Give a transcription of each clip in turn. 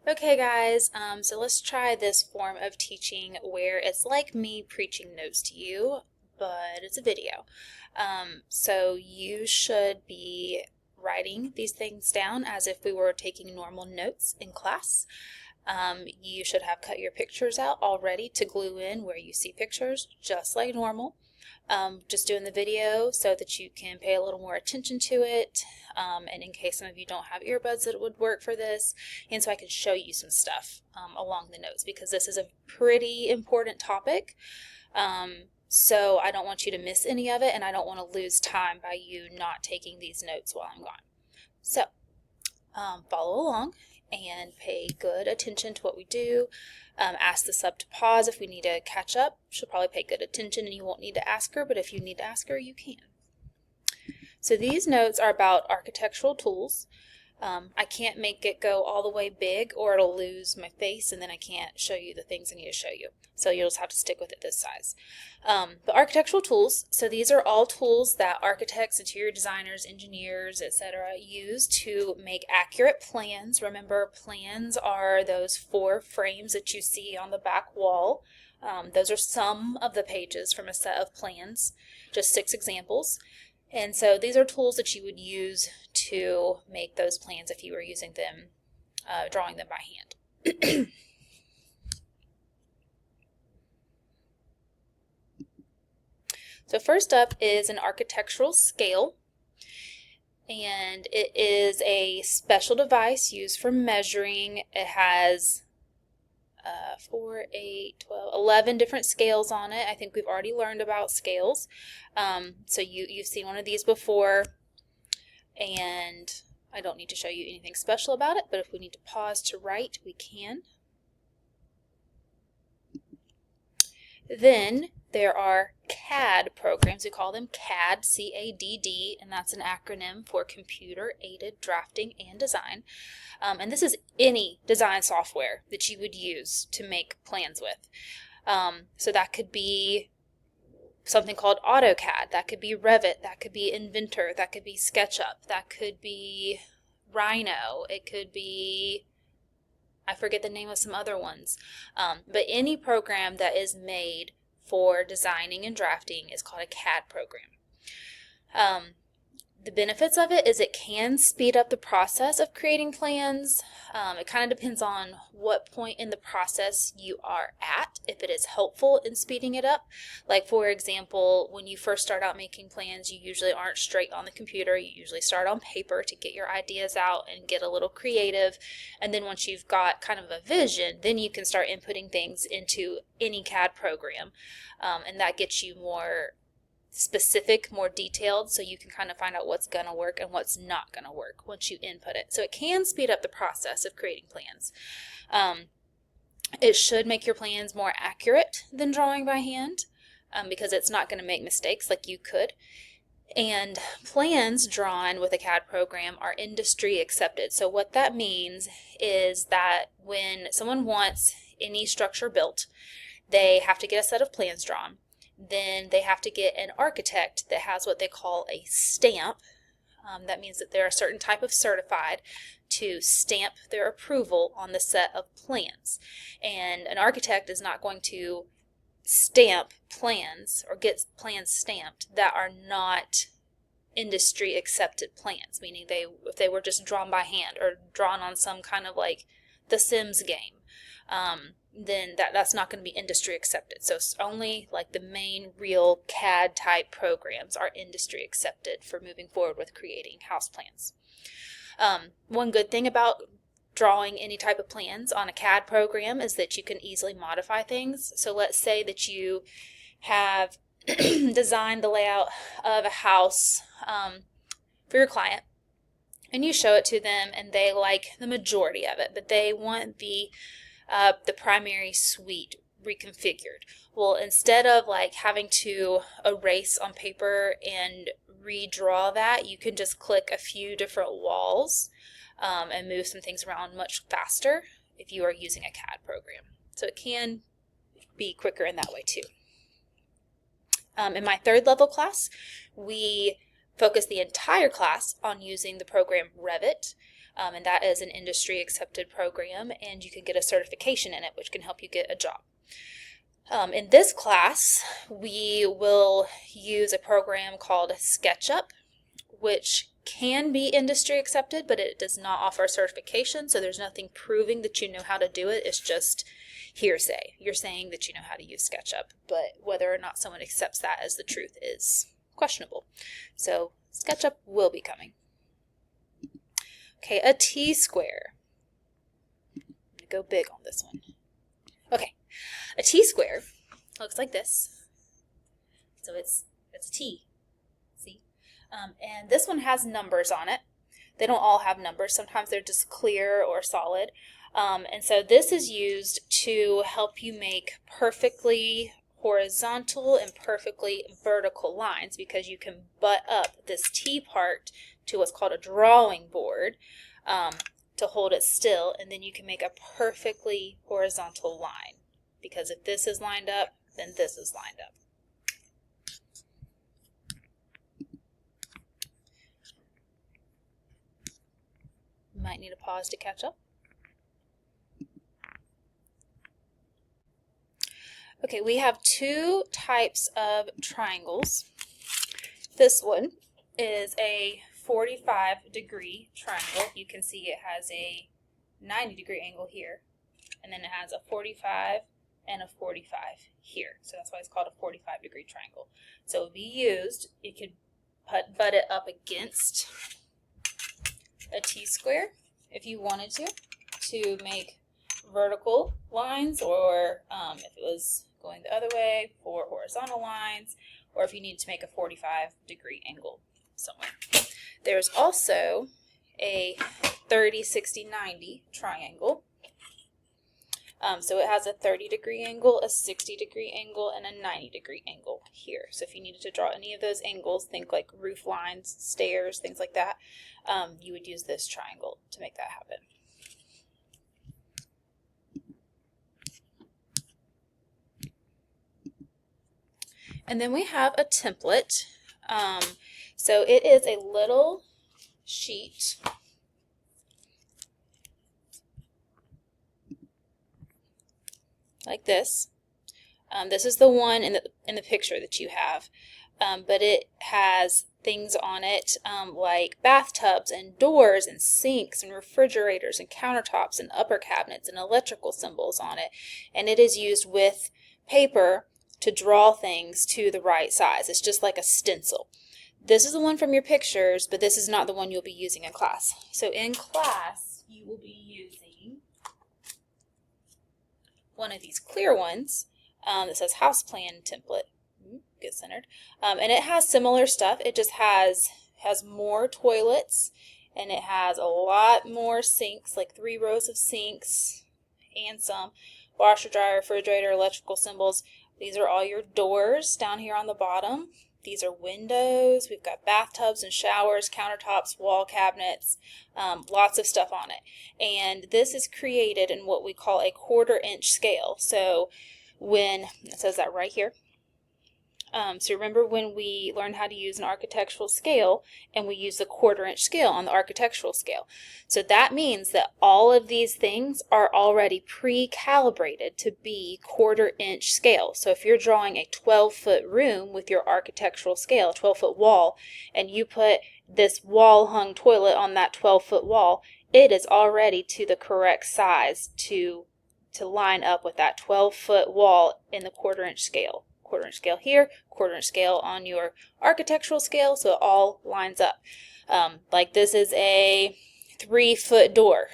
Okay guys, so let's try this form of teaching where it's like me preaching notes to you, but it's a video. So you should be writing these things down as if we were taking normal notes in class. You should have cut your pictures out already to glue in where you see pictures, just like normal. Just doing the video so that you can pay a little more attention to it, and in case some of you don't have earbuds that would work for this, and so I can show you some stuff along the notes, because this is a pretty important topic. So I don't want you to miss any of it, and I don't want to lose time by you not taking these notes while I'm gone. So follow along and pay good attention to what we do. Ask the sub to pause if we need to catch up. She'll probably pay good attention and you won't need to ask her, but if you need to ask her, you can. So these notes are about architectural tools. I can't make it go all the way big or it'll lose my face and then I can't show you the things I need to show you. So you'll just have to stick with it this size. The architectural tools, so these are all tools that architects, interior designers, engineers, etc. use to make accurate plans. Remember, plans are those 4 frames that you see on the back wall. Those are some of the pages from a set of plans, just 6 examples. And so these are tools that you would use to make those plans if you were using them, drawing them by hand. So first up is an architectural scale, and it is a special device used for measuring. It has 4, 8, 12, 11 different scales on it. I think we've already learned about scales. So you've seen one of these before, and I don't need to show you anything special about it, but if we need to pause to write, we can. Then there are CAD programs. We call them CAD, C-A-D-D, and that's an acronym for Computer Aided Drafting and Design. And this is any design software that you would use to make plans with. So that could be something called AutoCAD, that could be Revit, that could be Inventor, that could be SketchUp, that could be Rhino, it could be, I forget the name of some other ones, but any program that is made for designing and drafting is called a CAD program. The benefits of it is it can speed up the process of creating plans. It kind of depends on what point in the process you are at, if it is helpful in speeding it up. Like, for example, when you first start out making plans, you usually aren't straight on the computer. You usually start on paper to get your ideas out and get a little creative. And then once you've got kind of a vision, then you can start inputting things into any CAD program. And that gets you more specific, more detailed, so you can kind of find out what's going to work and what's not going to work once you input it. So it can speed up the process of creating plans. It should make your plans more accurate than drawing by hand, because it's not going to make mistakes like you could. And plans drawn with a CAD program are industry accepted. So what that means is that when someone wants any structure built, they have to get a set of plans drawn. Then they have to get an architect that has what they call a stamp. That means that they're a certain type of certified to stamp their approval on the set of plans. And an architect is not going to stamp plans or get plans stamped that are not industry accepted plans, meaning if they were just drawn by hand or drawn on some kind of like the Sims game, then that's not going to be industry accepted. So it's only like the main real CAD type programs are industry accepted for moving forward with creating house plans. One good thing about drawing any type of plans on a CAD program is that you can easily modify things. So let's say that you have designed the layout of a house for your client, and you show it to them and they like the majority of it, but they want the primary suite reconfigured. Well, instead of like having to erase on paper and redraw that, you can just click a few different walls and move some things around much faster if you are using a CAD program. So it can be quicker in that way too. In my 3rd level class, we focus the entire class on using the program Revit. and that is an industry accepted program, and you can get a certification in it, which can help you get a job. In this class, we will use a program called SketchUp, which can be industry accepted, but it does not offer a certification, so there's nothing proving that you know how to do it. It's just hearsay. You're saying that you know how to use SketchUp, but whether or not someone accepts that as the truth is questionable. So SketchUp will be coming. Okay, a T-square. I'm going to go big on this one. Okay, a T-square looks like this. So it's a T. See? And this one has numbers on it. They don't all have numbers. Sometimes they're just clear or solid. And so this is used to help you make perfectly horizontal and perfectly vertical lines, because you can butt up this T part to what's called a drawing board to hold it still, and then you can make a perfectly horizontal line, because if this is lined up, then this is lined up. Might need a pause to catch up. Okay, we have two types of triangles. This one is a 45-degree triangle. You can see it has a 90-degree angle here, and then it has a 45 and a 45 here. So that's why it's called a 45-degree triangle. So it would be used, you could butt it up against a T-square if you wanted to make vertical lines, or if it was going the other way for horizontal lines, or if you need to make a 45-degree angle somewhere. There's also a 30, 60, 90 triangle. So it has a 30-degree angle, a 60-degree angle, and a 90-degree angle here. So if you needed to draw any of those angles, think like roof lines, stairs, things like that, you would use this triangle to make that happen. And then we have a template. So it is a little sheet like this. This is the one in the picture that you have, but it has things on it like bathtubs and doors and sinks and refrigerators and countertops and upper cabinets and electrical symbols on it, and it is used with paper to draw things to the right size. It's just like a stencil. This is the one from your pictures, but this is not the one you'll be using in class. So in class, you will be using one of these clear ones that says house plan template. Get centered. And it has similar stuff. It just has more toilets, and it has a lot more sinks, like 3 rows of sinks and some washer, dryer, refrigerator, electrical symbols. These are all your doors down here on the bottom. These are windows. We've got bathtubs and showers, countertops, wall cabinets, lots of stuff on it. And this is created in what we call a 1/4-inch scale. So when, it says that right here. So remember when we learned how to use an architectural scale, and we use the 1/4-inch scale on the architectural scale. So that means that all of these things are already pre-calibrated to be 1/4-inch scale. So if you're drawing a 12-foot room with your architectural scale, 12-foot wall, and you put this wall-hung toilet on that 12-foot wall, it is already to the correct size to line up with that 12-foot wall in the 1/4-inch scale. 1/4-inch scale here, 1/4-inch scale on your architectural scale, so it all lines up. Like this is a 3-foot door.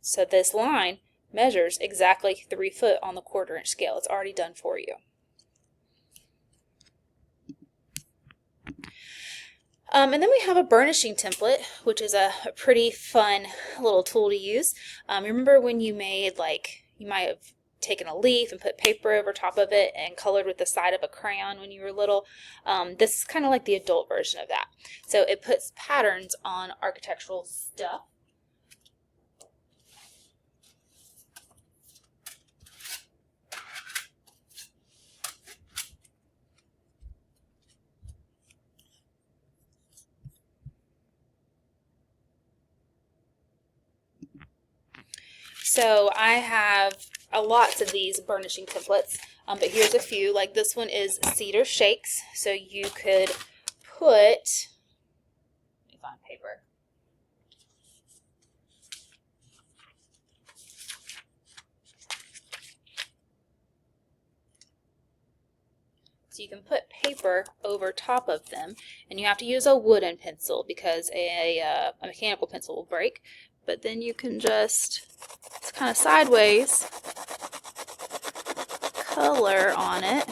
So this line measures exactly 3 foot on the 1/4-inch scale. It's already done for you. And then we have a burnishing template, which is a pretty fun little tool to use. Remember when you made, like, you might have taken a leaf and put paper over top of it and colored with the side of a crayon when you were little. This is kind of like the adult version of that. So it puts patterns on architectural stuff. So I have lots of these burnishing templates, but here's a few. Like this one is Cedar Shakes, so you could put, let me find paper. So you can put paper over top of them, and you have to use a wooden pencil because a mechanical pencil will break. But then you can just, it's kind of sideways, color on it.